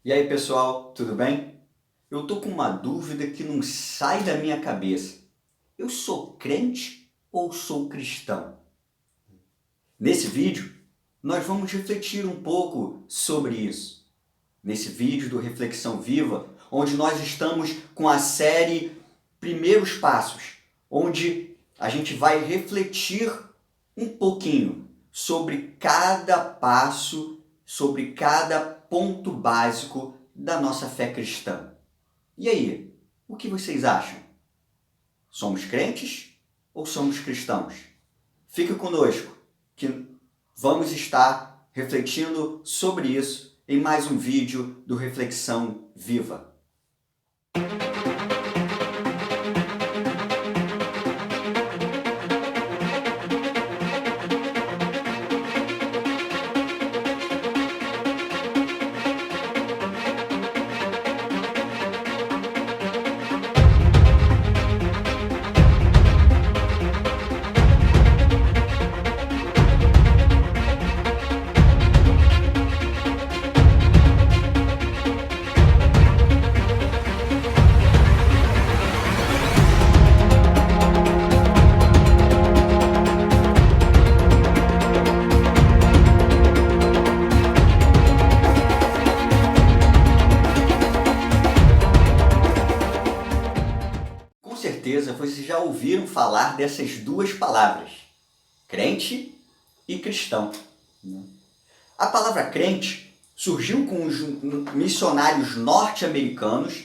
E aí, pessoal, tudo bem? Eu tô com uma dúvida que não sai da minha cabeça. Eu sou crente ou sou cristão? Nesse vídeo, nós vamos refletir um pouco sobre isso. Nesse vídeo do Reflexão Viva, onde nós estamos com a série Primeiros Passos, onde a gente vai refletir um pouquinho sobre cada passo, sobre cada ponto básico da nossa fé cristã. E aí, o que vocês acham? Somos crentes ou somos cristãos? Fique conosco, que vamos estar refletindo sobre isso em mais um vídeo do Reflexão Viva. Com certeza vocês já ouviram falar dessas duas palavras, crente e cristão. A palavra crente surgiu com os missionários norte-americanos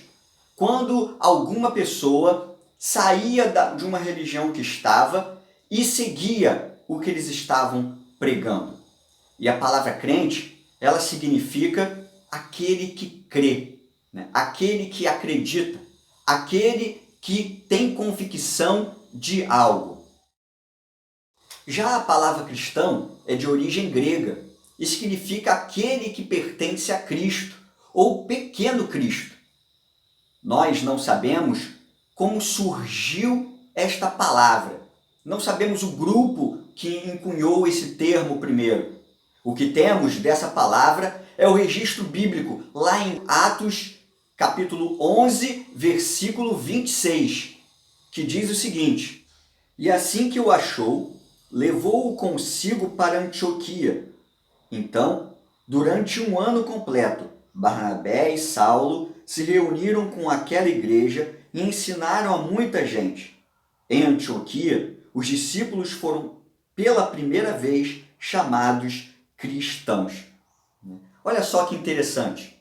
quando alguma pessoa saía de uma religião que estava e seguia o que eles estavam pregando. E a palavra crente, ela significa aquele que crê, né? Aquele que acredita, aquele que tem convicção de algo. Já a palavra cristão é de origem grega e significa aquele que pertence a Cristo, ou pequeno Cristo. Nós não sabemos como surgiu esta palavra. Não sabemos o grupo que encunhou esse termo primeiro. O que temos dessa palavra é o registro bíblico, lá em Atos, capítulo 11, versículo 26, que diz o seguinte: E assim que o achou, levou-o consigo para Antioquia. Então, durante um ano completo, Barnabé e Saulo se reuniram com aquela igreja e ensinaram a muita gente. Em Antioquia, os discípulos foram pela primeira vez chamados cristãos. Olha só que interessante.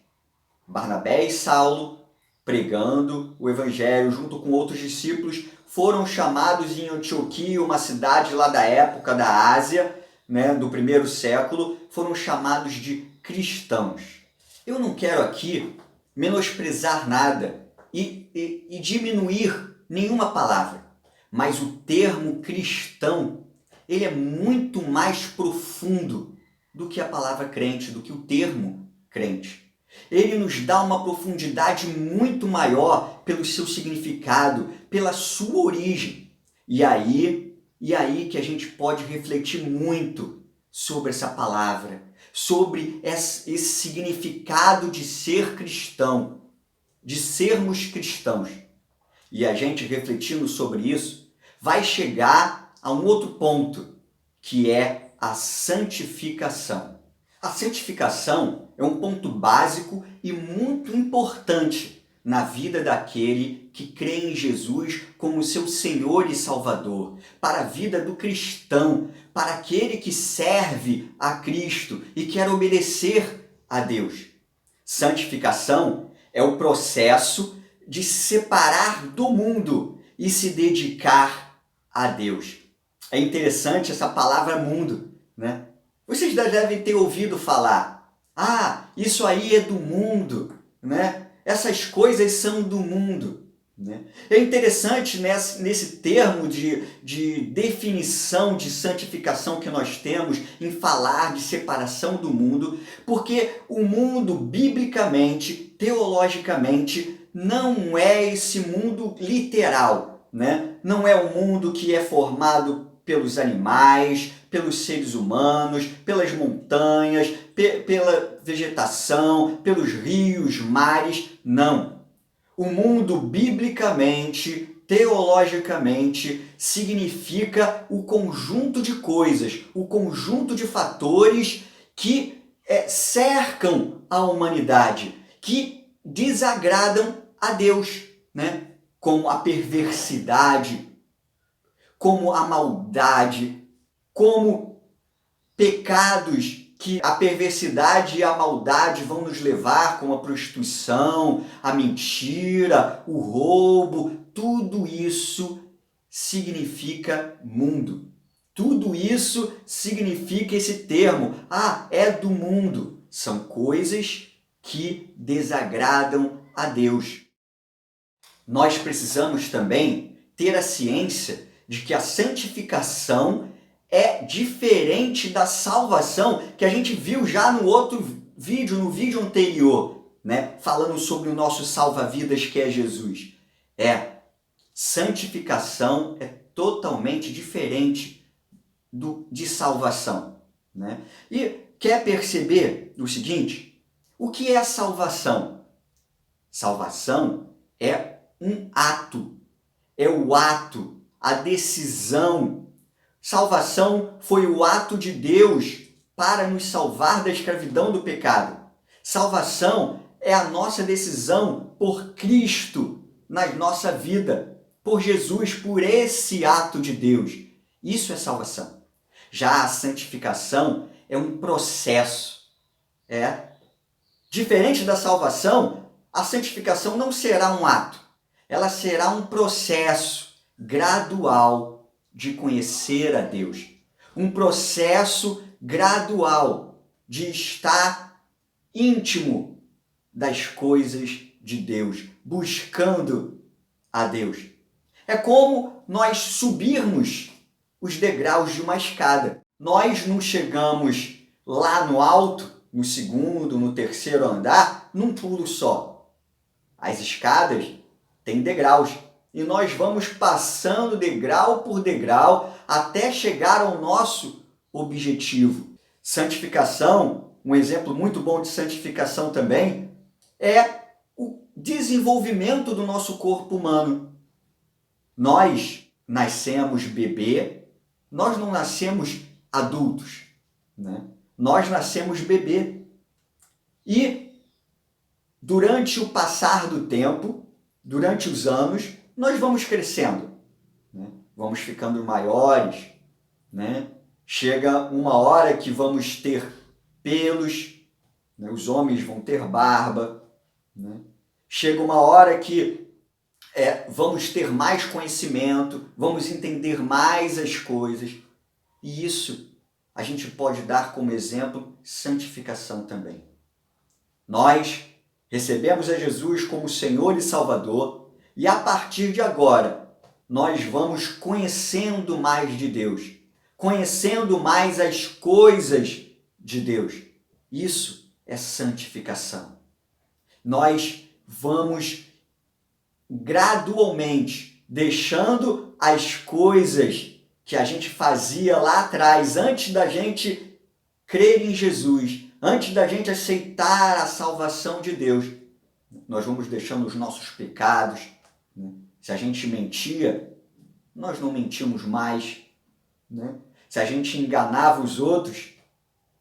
Barnabé e Saulo, pregando o evangelho junto com outros discípulos, foram chamados em Antioquia, uma cidade lá da época da Ásia, né, do primeiro século, foram chamados de cristãos. Eu não quero aqui menosprezar nada e diminuir nenhuma palavra, mas o termo cristão, ele é muito mais profundo do que a palavra crente, do que o termo crente. Ele nos dá uma profundidade muito maior pelo seu significado, pela sua origem. E aí que a gente pode refletir muito sobre essa palavra, sobre esse significado de ser cristão, de sermos cristãos. E a gente refletindo sobre isso, vai chegar a um outro ponto, que é a santificação. A santificação é um ponto básico e muito importante na vida daquele que crê em Jesus como seu Senhor e Salvador, para a vida do cristão, para aquele que serve a Cristo e quer obedecer a Deus. Santificação é o processo de se separar do mundo e se dedicar a Deus. É interessante essa palavra mundo, né? Vocês já devem ter ouvido falar, isso aí é do mundo, né? Essas coisas são do mundo. Né? É interessante nesse termo de definição de santificação que nós temos em falar de separação do mundo, porque o mundo, biblicamente, teologicamente, não é esse mundo literal, né? Não é um mundo que é formado pelos animais, pelos seres humanos, pelas montanhas, pela vegetação, pelos rios, mares. Não. O mundo, biblicamente, teologicamente, significa o conjunto de coisas, o conjunto de fatores que cercam a humanidade, que desagradam a Deus, né? Como a perversidade, como a maldade, como pecados que a perversidade e a maldade vão nos levar, como a prostituição, a mentira, o roubo. Tudo isso significa mundo. Tudo isso significa esse termo. Ah, é do mundo. São coisas que desagradam a Deus. Nós precisamos também ter a ciência de que a santificação é diferente da salvação que a gente viu já no outro vídeo, no vídeo anterior, né? Falando sobre o nosso salva-vidas que é Jesus. Santificação é totalmente diferente de salvação, né? E quer perceber o seguinte? O que é a salvação? Salvação é um ato, é o ato, a decisão. Salvação foi o ato de Deus para nos salvar da escravidão do pecado. Salvação é a nossa decisão por Cristo na nossa vida, por Jesus, por esse ato de Deus. Isso é salvação. Já a santificação é um processo. Diferente da salvação, a santificação não será um ato. Ela será um processo gradual de conhecer a Deus. Um processo gradual de estar íntimo das coisas de Deus, buscando a Deus. É como nós subirmos os degraus de uma escada. Nós não chegamos lá no alto, no segundo, no terceiro andar, num pulo só. As escadas têm degraus. E nós vamos passando degrau por degrau até chegar ao nosso objetivo. Santificação, um exemplo muito bom de santificação também, é o desenvolvimento do nosso corpo humano. Nós nascemos bebê, nós não nascemos adultos, né? Nós nascemos bebê. E durante o passar do tempo, durante os anos, nós vamos crescendo, né? Vamos ficando maiores, né? Chega uma hora que vamos ter pelos, né? Os homens vão ter barba, né? Chega uma hora que vamos ter mais conhecimento, vamos entender mais as coisas. E isso a gente pode dar como exemplo santificação também. Nós recebemos a Jesus como Senhor e Salvador e a partir de agora nós vamos conhecendo mais de Deus, conhecendo mais as coisas de Deus. Isso é santificação. Nós vamos gradualmente deixando as coisas que a gente fazia lá atrás, antes da gente crer em Jesus, antes da gente aceitar a salvação de Deus. Nós vamos deixando os nossos pecados, né? Se a gente mentia, nós não mentimos mais, né? Se a gente enganava os outros,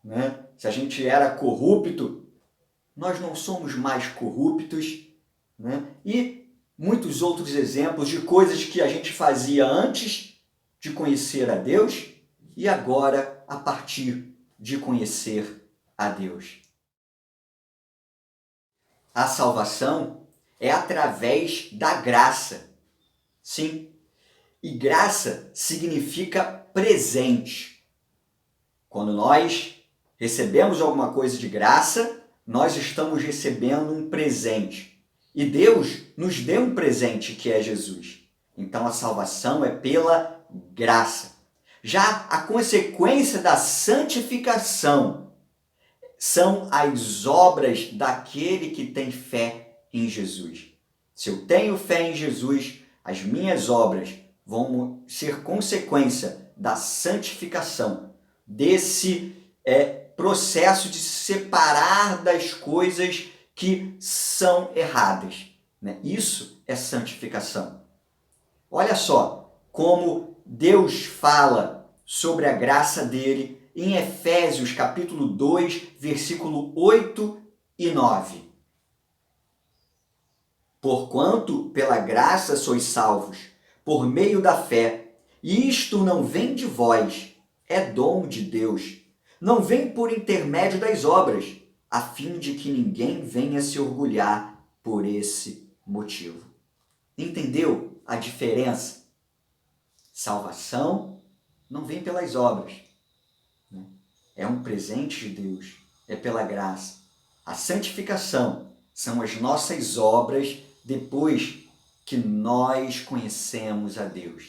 né? Se a gente era corrupto, nós não somos mais corruptos, né? E muitos outros exemplos de coisas que a gente fazia antes de conhecer a Deus e agora a partir de conhecer a Deus. A salvação é através da graça. Sim. E graça significa presente. Quando nós recebemos alguma coisa de graça, nós estamos recebendo um presente. E Deus nos deu um presente que é Jesus. Então a salvação é pela graça. Já a consequência da santificação são as obras daquele que tem fé em Jesus. Se eu tenho fé em Jesus, as minhas obras vão ser consequência da santificação, desse processo de se separar das coisas que são erradas, né? Isso é santificação. Olha só como Deus fala sobre a graça dele em Efésios capítulo 2, versículo 8 e 9. Porquanto pela graça sois salvos, por meio da fé, e isto não vem de vós, é dom de Deus. Não vem por intermédio das obras, a fim de que ninguém venha se orgulhar por esse motivo. Entendeu a diferença? Salvação não vem pelas obras, né? É um presente de Deus, é pela graça. A santificação são as nossas obras depois que nós conhecemos a Deus.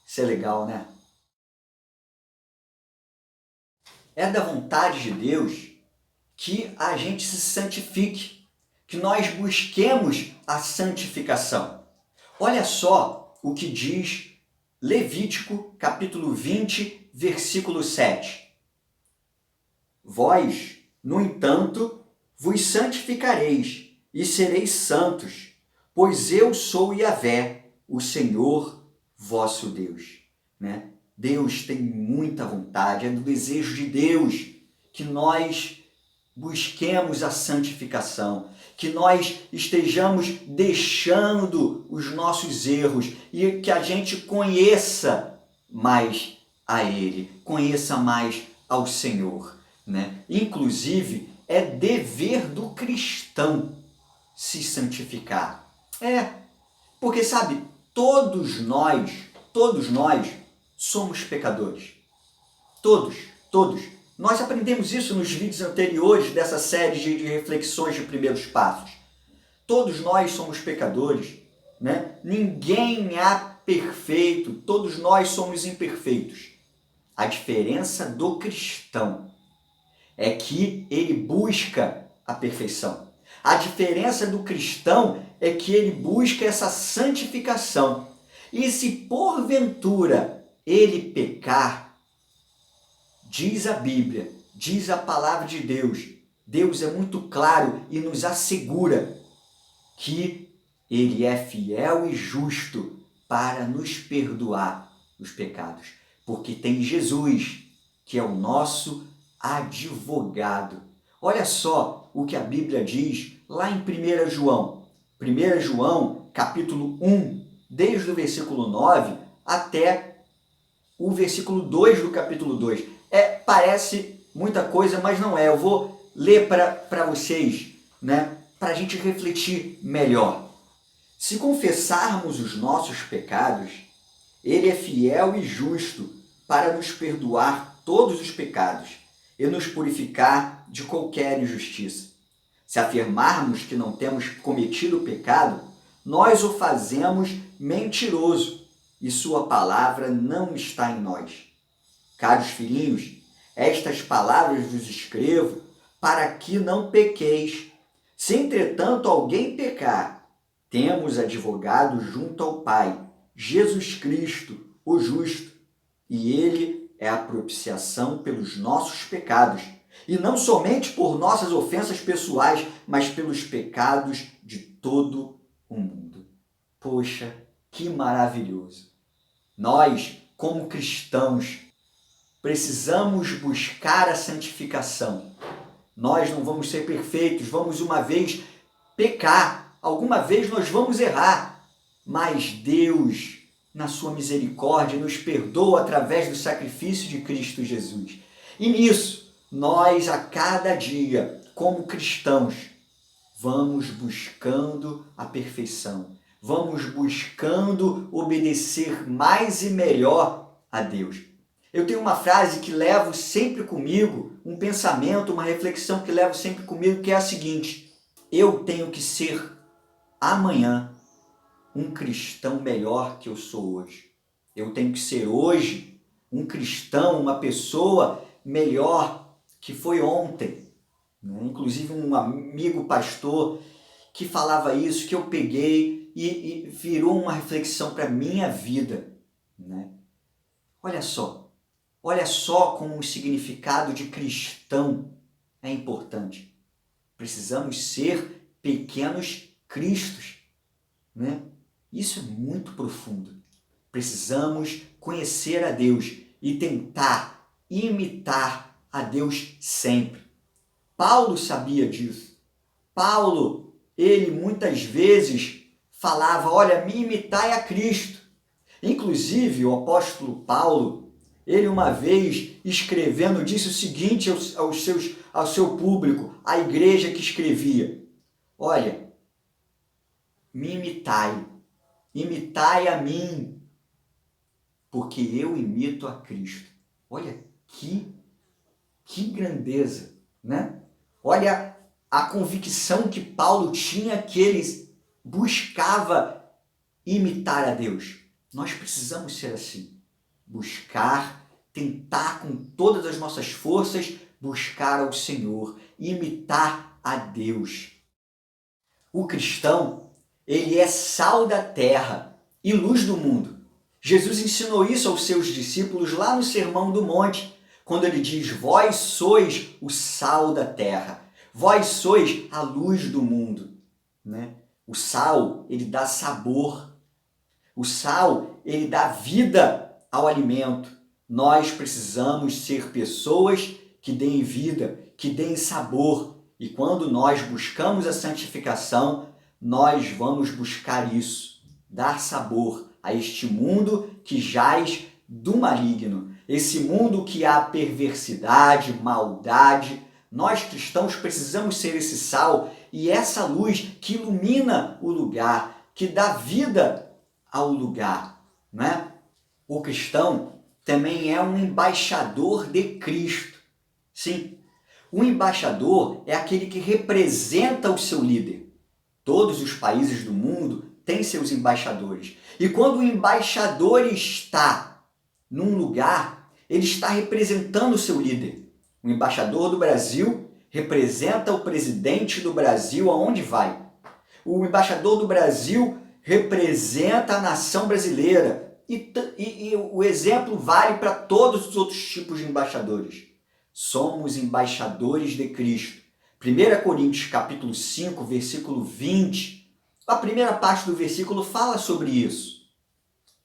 Isso é legal, né? É da vontade de Deus que a gente se santifique, que nós busquemos a santificação. Olha só o que diz Levítico, capítulo 20, versículo 7. Vós, no entanto, vos santificareis e sereis santos, pois eu sou Yahvé, o Senhor vosso Deus. Né? Deus tem muita vontade, é do desejo de Deus que nós busquemos a santificação, que nós estejamos deixando os nossos erros e que a gente conheça mais a Ele, conheça mais ao Senhor, né? Inclusive, é dever do cristão se santificar. Porque sabe, todos nós somos pecadores. Todos. Nós aprendemos isso nos vídeos anteriores dessa série de reflexões de primeiros passos. Todos nós somos pecadores, né? Ninguém é perfeito, todos nós somos imperfeitos. A diferença do cristão é que ele busca a perfeição. A diferença do cristão é que ele busca essa santificação. E se porventura ele pecar, diz a Bíblia, diz a palavra de Deus, Deus é muito claro e nos assegura que Ele é fiel e justo para nos perdoar os pecados, porque tem Jesus, que é o nosso advogado. Olha só o que a Bíblia diz lá em 1 João. 1 João, capítulo 1, desde o versículo 9 até o versículo 2 do capítulo 2. Parece muita coisa, mas não é. Eu vou ler para vocês, né, para a gente refletir melhor. Se confessarmos os nossos pecados, Ele é fiel e justo para nos perdoar todos os pecados e nos purificar de qualquer injustiça. Se afirmarmos que não temos cometido pecado, nós o fazemos mentiroso e sua palavra não está em nós. Caros filhinhos, estas palavras vos escrevo para que não pequeis. Se entretanto alguém pecar, temos advogado junto ao Pai, Jesus Cristo, o justo, e ele é a propiciação pelos nossos pecados, e não somente por nossas ofensas pessoais, mas pelos pecados de todo o mundo. Poxa, que maravilhoso! Nós, como cristãos, precisamos buscar a santificação. Nós não vamos ser perfeitos, vamos uma vez pecar, alguma vez nós vamos errar, mas Deus, na sua misericórdia, nos perdoa através do sacrifício de Cristo Jesus. E nisso, nós a cada dia, como cristãos, vamos buscando a perfeição, vamos buscando obedecer mais e melhor a Deus. Eu tenho uma frase que levo sempre comigo, um pensamento, uma reflexão que levo sempre comigo, que é a seguinte: eu tenho que ser amanhã um cristão melhor que eu sou hoje. Eu tenho que ser hoje um cristão, uma pessoa melhor que foi ontem. Inclusive um amigo pastor que falava isso, que eu peguei e virou uma reflexão para a minha vida, né? olha só como o significado de cristão é importante. Precisamos ser pequenos cristos, né? Isso é muito profundo. Precisamos conhecer a Deus e tentar imitar a Deus sempre. Paulo sabia disso. Paulo, ele muitas vezes falava, olha, me imitai a Cristo. Inclusive, o apóstolo Paulo, ele uma vez escrevendo, disse o seguinte ao seu público, à igreja que escrevia, olha, me imitai, imitai a mim, porque eu imito a Cristo. Olha que grandeza, né? Olha a convicção que Paulo tinha que ele buscava imitar a Deus. Nós precisamos ser assim. Buscar, tentar com todas as nossas forças, buscar ao Senhor, imitar a Deus. O cristão, ele é sal da terra e luz do mundo. Jesus ensinou isso aos seus discípulos lá no Sermão do Monte, quando ele diz, vós sois o sal da terra, vós sois a luz do mundo. Né? O sal, ele dá sabor. O sal, ele dá vida ao alimento. Nós precisamos ser pessoas que deem vida, que deem sabor. E quando nós buscamos a santificação, nós vamos buscar isso, dar sabor a este mundo que jaz do maligno. Esse mundo que há perversidade, maldade. Nós cristãos precisamos ser esse sal e essa luz que ilumina o lugar, que dá vida ao lugar, né? O cristão também é um embaixador de Cristo. Sim, o embaixador é aquele que representa o seu líder. Todos os países do mundo têm seus embaixadores. E quando o embaixador está num lugar, ele está representando o seu líder. O embaixador do Brasil representa o presidente do Brasil aonde vai. O embaixador do Brasil representa a nação brasileira. E o exemplo vale para todos os outros tipos de embaixadores. Somos embaixadores de Cristo. 1 Coríntios capítulo 5, versículo 20. A primeira parte do versículo fala sobre isso.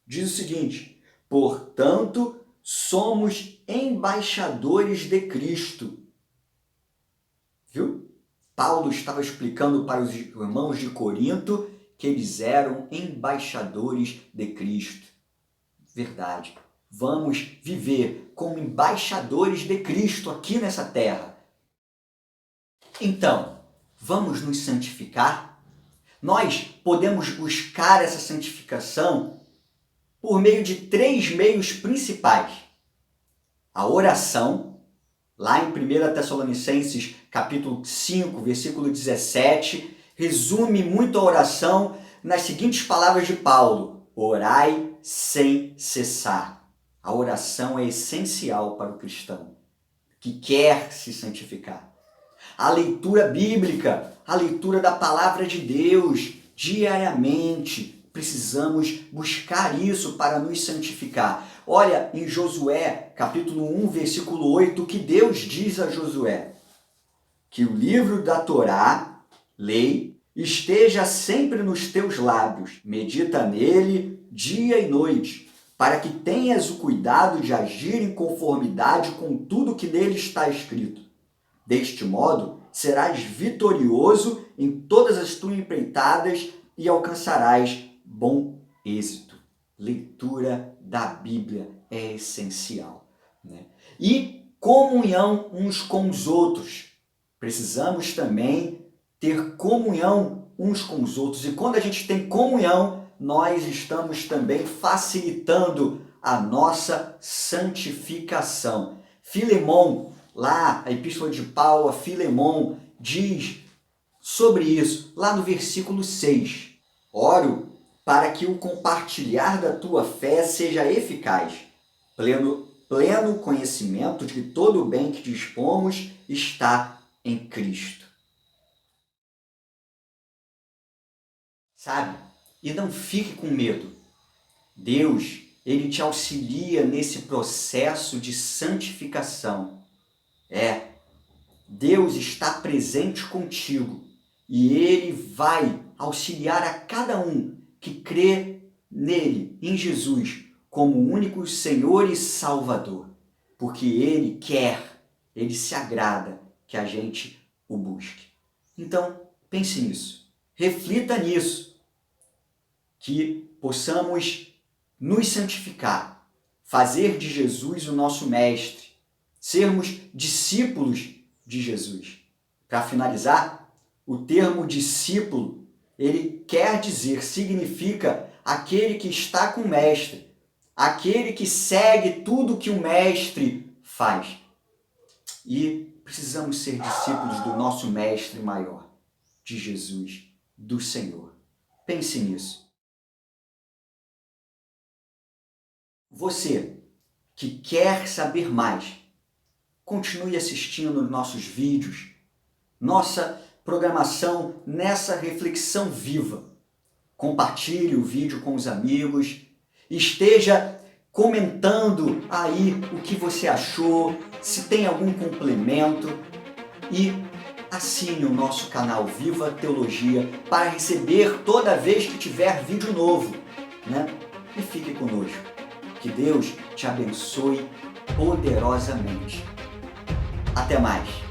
Diz o seguinte, portanto, somos embaixadores de Cristo. Viu? Paulo estava explicando para os irmãos de Corinto que eles eram embaixadores de Cristo. Verdade. Vamos viver como embaixadores de Cristo aqui nessa terra. Então, vamos nos santificar? Nós podemos buscar essa santificação por meio de 3 meios principais. A oração, lá em 1 Tessalonicenses capítulo 5, versículo 17, resume muito a oração nas seguintes palavras de Paulo, orai sem cessar. A oração é essencial para o cristão que quer se santificar. A leitura bíblica, a leitura da palavra de Deus, diariamente, precisamos buscar isso para nos santificar. Olha em Josué, capítulo 1, versículo 8, o que Deus diz a Josué. Que o livro da Torá, lei, esteja sempre nos teus lábios. Medita nele dia e noite, para que tenhas o cuidado de agir em conformidade com tudo que nele está escrito. Deste modo, serás vitorioso em todas as tuas empreitadas e alcançarás bom êxito. Leitura da Bíblia é essencial, né? E comunhão uns com os outros. Precisamos também ter comunhão uns com os outros. E quando a gente tem comunhão, nós estamos também facilitando a nossa santificação. Filemão, lá, a Epístola de Paulo a Filemão, diz sobre isso, lá no versículo 6. Oro para que o compartilhar da tua fé seja eficaz, pleno conhecimento de que todo o bem que dispomos está em Cristo. Sabe? E não fique com medo. Deus, Ele te auxilia nesse processo de santificação. Deus está presente contigo e Ele vai auxiliar a cada um que crê nele, em Jesus, como o único Senhor e Salvador, porque Ele quer, Ele se agrada que a gente o busque. Então, pense nisso, reflita nisso, que possamos nos santificar, fazer de Jesus o nosso mestre, sermos discípulos de Jesus. Para finalizar, o termo discípulo, ele quer dizer, significa aquele que está com o mestre, aquele que segue tudo que o mestre faz. E precisamos ser discípulos do nosso mestre maior, de Jesus, do Senhor. Pense nisso. Você que quer saber mais, continue assistindo nossos vídeos, nossa programação nessa reflexão viva. Compartilhe o vídeo com os amigos, esteja comentando aí o que você achou, se tem algum complemento e assine o nosso canal Viva Teologia para receber toda vez que tiver vídeo novo, né? E fique conosco. Que Deus te abençoe poderosamente. Até mais!